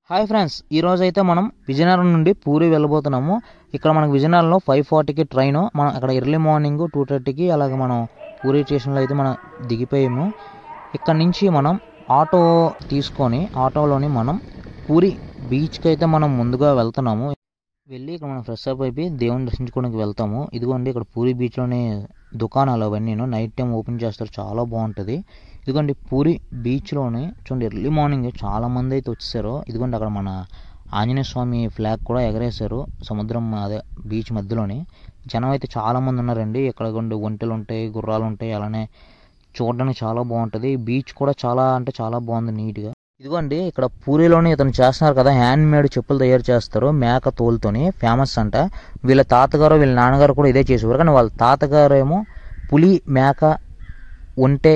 Hi friends, ఈరోజు అయితే మనం విజయనగరం నుండి పూరి వెళ్ళబోతున్నాము. ఇక్కడ మనకు విజయనగరంలో 5:40కి ట్రైను. మనం అక్కడ ఎర్లీ మార్నింగ్ 2:30కి అలాగే మనం పూరి స్టేషన్లో అయితే మనం దిగిపోయాము. ఇక్కడ నుంచి మనం ఆటో తీసుకొని ఆటోలోని మనం పూరి బీచ్కి అయితే మనం ముందుగా వెళ్తున్నాము. వెళ్ళి ఇక్కడ మనం ఫ్రెష్ అప్ అయిపోయి దేవుని దర్శించుకోవడానికి వెళ్తాము. ఇదిగోండి ఇక్కడ పూరి బీచ్లోనే దుకాణాలు అవన్నీ నైట్ టైం ఓపెన్ చేస్తారు, చాలా బాగుంటుంది. ఇదిగోండి పూరి బీచ్లోనే చూడండి ఎర్లీ మార్నింగ్ చాలామంది అయితే వచ్చేసారు. ఇదిగోండి అక్కడ మన ఆంజనేయ స్వామి ఫ్లాగ్ కూడా ఎగరేశారు సముద్రం అదే బీచ్ మధ్యలోనే. జనం అయితే చాలామంది ఉన్నారండి. ఇక్కడ కొన్ని ఒంటెలు ఉంటాయి, గుర్రాలు ఉంటాయి, అలానే చూడడానికి చాలా బాగుంటుంది. బీచ్ కూడా చాలా అంటే చాలా బాగుంది నీట్గా. ఇదిగోండి ఇక్కడ పూరిలోనే ఇతను చేస్తున్నారు కదా, హ్యాండ్ మేడ్ చెప్పులు తయారు చేస్తారు మేక తోలుతోని, ఫేమస్ అంట. వీళ్ళ తాతగారు వీళ్ళ నాన్నగారు కూడా ఇదే చేసేవారు. కానీ వాళ్ళ తాతగారు ఏమో పులి, మేక, ఒంటె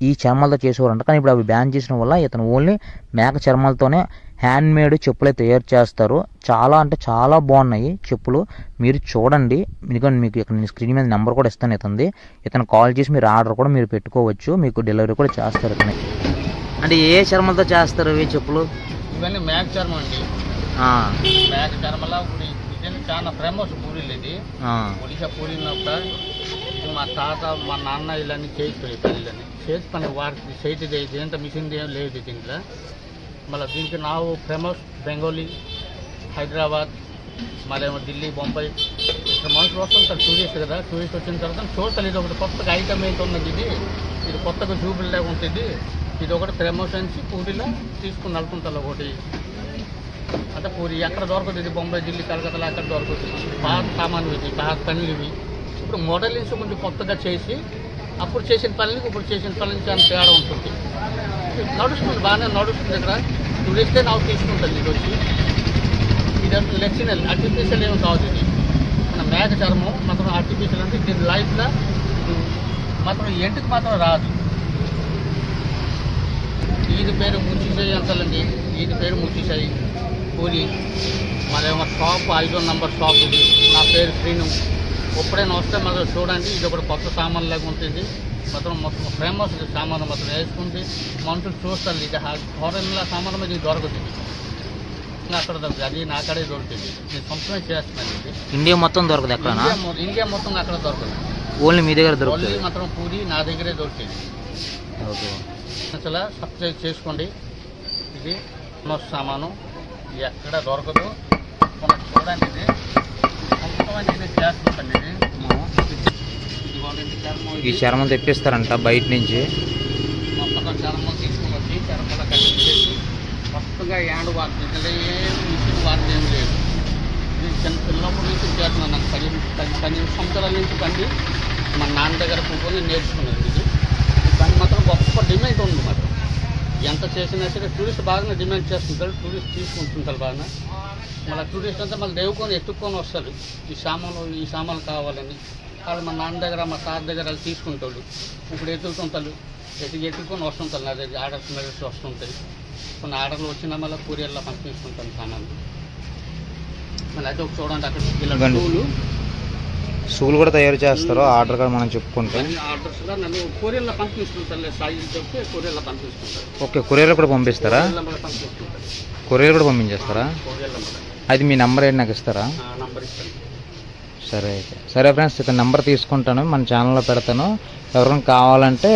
ఈ చర్మాలతో చేసేవారంట. కానీ ఇప్పుడు అవి బ్యాన్ చేసిన వల్ల ఇతను ఓన్లీ మేక చర్మాలతోనే హ్యాండ్ మేడ్ చెప్పులు తయారు చేస్తారు. చాలా అంటే చాలా బాగున్నాయి చెప్పులు, మీరు చూడండి. ఎందుకంటే మీకు ఇక్కడ నేను స్క్రీన్ మీద నెంబర్ కూడా ఇస్తాను ఇతనిది. ఇతను కాల్ చేసి మీరు ఆర్డర్ కూడా మీరు పెట్టుకోవచ్చు, మీకు డెలివరీ కూడా చేస్తారు. ఇతను అంటే ఏ చర్మలతో చేస్తారు ఇవి చెప్పులు? ఇవన్నీ మేక చర్మం అండి. మేక చర్మలా ఇది చాలా ఫేమస్ పూరీలు. ఇది ఒడిశా పూరి ఇది మా తాత మా నాన్న ఇలాంటి చేయిస్తారు. పల్లెని చేసి పని వారికి చేతి దేంత మిషన్ ఏం లేదు దీంట్లో. మళ్ళీ దీనికి ನಾವು ఫేమస్ బెంగాలీ, హైదరాబాద్, మరేమో ఢిల్లీ, బొంబాయి ఇక్కడ మనుషులు వస్తుంటారు టూరిస్ట్ కదా. టూరిస్ట్ వచ్చిన తర్వాత చూడాలి ఇది ఒకటి కొత్తగా ఐటమ్ ఏంటి ఉన్నది. ఇది కొత్తగా చూపులాగా ఉంటుంది. ఇది ఒకటి ఫేమస్ అని పూరిలో తీసుకుని వెళ్తుంటారు. ఒకటి అంటే పూరి ఎక్కడ దొరకదు. ఇది బొంబాయి, ఢిల్లీ, కలకత్తాలో అక్కడ దొరకదు. పాత సామాన్లు ఇవి, పాత పనులు ఇవి. ఇప్పుడు మోడలింగ్స్ కొంచెం కొత్తగా చేసి అప్పుడు చేసిన పనులకి ఇప్పుడు చేసిన పనులకి చాలా తేడా ఉంటుంది. నడుస్తుంది, బాగానే నడుస్తుంది. ఇక్కడ టూరిస్టే నాకు తీసుకుంటుంది. ఇది వచ్చి ఇది అంటే లెక్సినల్ ఆర్టిఫిషియల్ ఏమి కాదు. ఇది మన మేక చర్మం మాత్రం ఆర్టిఫిషియల్ అంటే దీని లైఫ్లో మాత్రం ఎంటికి మాత్రం రాదు. ఇది పేరు ముచ్చిసాయి అంటారండి. ఇది పేరు ముచ్చిసాయి పూరి. మరేమో షాప్ 5వ నంబర్ షాప్ ఇది. నా పేరు శ్రీను. ఎప్పుడైనా వస్తే మనం చూడండి. ఇది ఒకటి కొత్త సామాన్ లాగా ఉంటుంది. మొత్తం ఫేమస్ సామాను మొత్తం వేసుకుంది. మనుషులు చూస్తారు. ఇది ఫారెన్లో సామాను మీద ఇది దొరకదు. అక్కడ దొరుకుతుంది. అది నా అక్కడే దొరుకుతుంది. నేను సంవత్సరం చేస్తున్నాను. ఇది ఇండియా మొత్తం దొరకదు. ఎక్కడ ఇండియా మొత్తం అక్కడ దొరకదు. ఓన్లీ మీ దగ్గర దొరుకుతుంది. ఓన్లీ మాత్రం పూరి నా దగ్గరే దొరుకుతుంది. ఓకే, అసలు సబ్స్క్రైబ్ చేసుకోండి. ఇది సామాను ఎక్కడ దొరకదు. మనం చూడండి. ఇది ఇది చేస్తుందండి. ఈ చర్మం తెప్పిస్తారంట బయట నుంచి. మొత్తం చర్మం తీసుకుని వచ్చి చర్మలో కట్టించేసి కొత్తగా యాండ్ వాడుతుంది. ఏం మిషన్ వాడితే ఏం లేదు. ఇది చిన్న పిల్లప్పటి నుంచి చేస్తున్నాను. నాకు 10 సంవత్సరాల నుంచి బండి మా నాన్న దగ్గర కూర్చొని నేర్చుకున్నాను. ఇది దాన్ని మాత్రం గొప్ప డిమాండ్ ఉంది. మాత్రం ఎంత చేసినా సరే టూరిస్ట్ బాగానే డిమాండ్ చేస్తుంటారు. టూరిస్ట్ తీసుకుంటుంటారు బాగా. మళ్ళీ టూరిస్ట్ అంతా మళ్ళీ దేవుకొని ఎత్తుక్కొని వస్తారు. ఈ సామాన్లు కావాలని వాళ్ళు మా నాన్న దగ్గర మా తాత దగ్గర వాళ్ళు తీసుకుంటాడు. ఇప్పుడు ఎత్తుకుంటారు. ఎత్తుకొని వస్తుంటారు. నా దగ్గర ఆర్డర్స్ మెడల్స్ వస్తుంటాయి. కొన్ని ఆర్డర్లు వచ్చినా మళ్ళీ కూరియర్లో పంపించుకుంటాను సామాన్లు. మళ్ళీ అయితే ఒక చూడండి అక్కడ పిల్లలు షూలు కూడా తయారు చేస్తారు. ఆర్డర్ కూడా మనం చెప్పుకుంటే ఆర్డర్స్ నన్ను కొరియర్లో పంపిస్తుంటారు. సైజు చెప్తే కొరియర్లో పంపిస్తుంటారు. ఓకే, కొరియర్లో కూడా పంపిస్తారా? పంపిస్తుంటారు. కొరియర్ కూడా పంపించేస్తారా? కొరియర్లో అది మీ నెంబర్ ఏంటి నాకు ఇస్తారా? నంబర్ ఇస్తాను. సరే అయితే సరే ఫ్రెండ్స్, ఇతను నెంబర్ తీసుకుంటాను, మన ఛానల్లో పెడతాను. ఎవరైనా కావాలంటే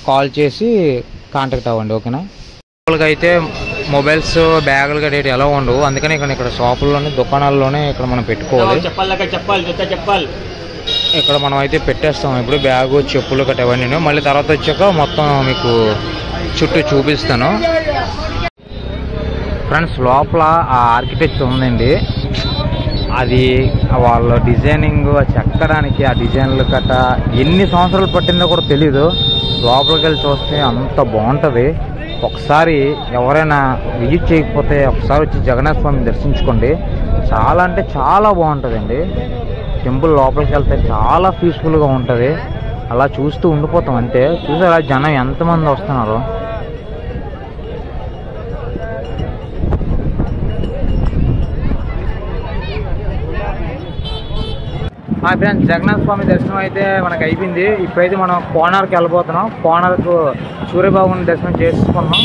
కాల్ చేసి కాంటాక్ట్ అవ్వండి. ఓకేనా? మామూలుగా అయితే మొబైల్స్, బ్యాగులు గట్టి ఎలా ఉండవు. అందుకని ఇక్కడ షాపుల్లోనే దుకాణాల్లోనే ఇక్కడ మనం పెట్టుకోవాలి. చెప్పాలి ఇక్కడ మనం అయితే పెట్టేస్తాం. ఇప్పుడు బ్యాగు, చెప్పులు గట్టి అవన్నీ. మళ్ళీ తర్వాత వచ్చాక మొత్తం మీకు చుట్టూ చూపిస్తాను. ఫ్రెండ్స్, లోపల ఆ ఆర్కిటెక్చర్ ఉందండి. అది వాళ్ళ డిజైనింగ్ చెక్కడానికి, ఆ డిజైన్లు గట్ట ఎన్ని సంవత్సరాలు పట్టిందో కూడా తెలీదు. లోపలికి వెళ్ళి చూస్తే అంత బాగుంటుంది. ఒకసారి ఎవరైనా విజిట్ చేయకపోతే ఒకసారి వచ్చి జగన్నాథ స్వామిని దర్శించుకోండి. చాలా అంటే చాలా బాగుంటుందండి. టెంపుల్ లోపలికి వెళ్తే చాలా పీస్ఫుల్గా ఉంటుంది. అలా చూస్తూ ఉండిపోతాం అంతే. చూసారా జనం ఎంతమంది వస్తున్నారు. హాయ్ ఫ్రెండ్స్, జగన్నాథ స్వామి దర్శనం అయితే మనకు అయిపోయింది. ఇప్పుడైతే మనం కోనార్కి వెళ్ళిపోతున్నాం. కోనార్కు సూర్యబాబుని దర్శనం చేసుకున్నాం.